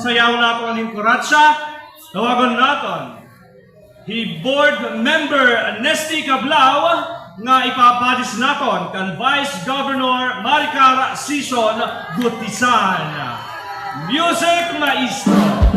sayaw nato aning kuratsa, tawagon naton. Board Member Nesty Cablao nga ipapadis naton kan Vice Governor Maricar Sison Gutisan. Music Maestro.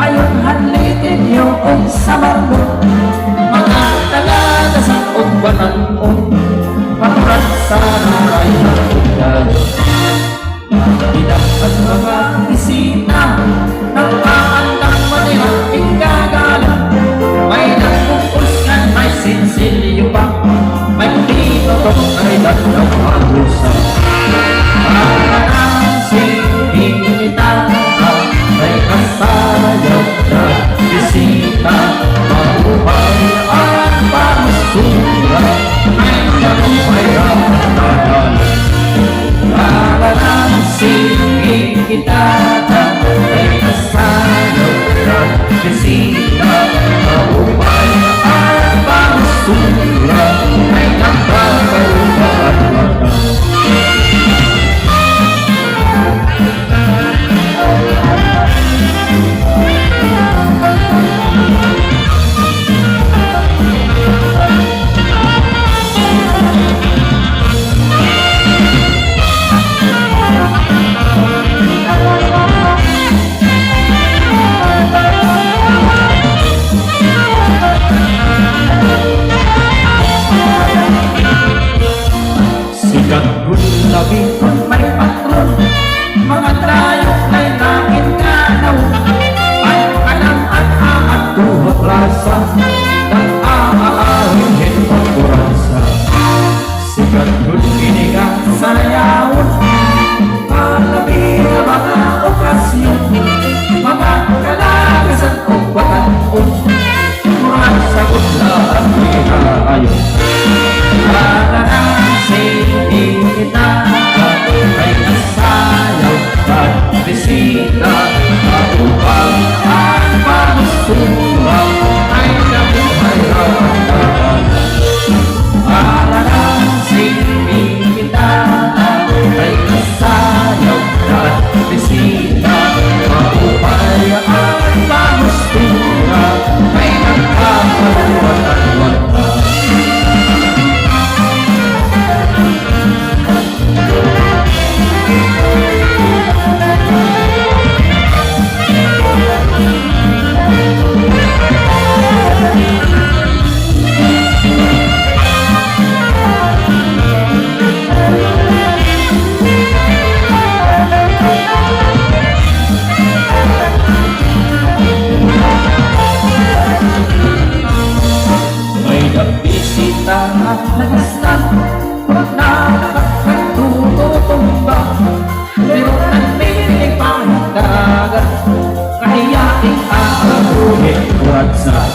Ayun halitin yung sa marlon, mga talaga sa ugbanan mo, panuran sa naray na ugal. Dapat mga bisita ng paandang manirating gagala, may nagpupus na may sinsilyo pa, may dito to ay datang agusa. Para nang sinita may kasayaw na bisita, mabuhay ang pamusura, ay nabuhay ang tagal. Para nang singin kita, may kasayaw na bisita, mabuhay ang pamusura, ay nabuhay ang tagal. Labi kung may patron, mga tayo ay langit kanaw, ay alam at aat tuhot rasa, at aahawin hitong kurasa. Sikat kung inigang sayawon, palabi na mga okasyon, mga kalagasan o patanon, kurasa kung lahat ikayon. Para nang singin kita, may kasayaw at bisita, mabuhay ang pamusura, ay nabuhay ang tagal. Para nang singin kita, may kasayaw at bisita, mabuhay ang pamusura, ay nagkakaluwat-luwat. Bisita at nagastan, huwag na nakakatututumba, pero nandinig pang dagat, kahiyaing aabuhin kuratsa.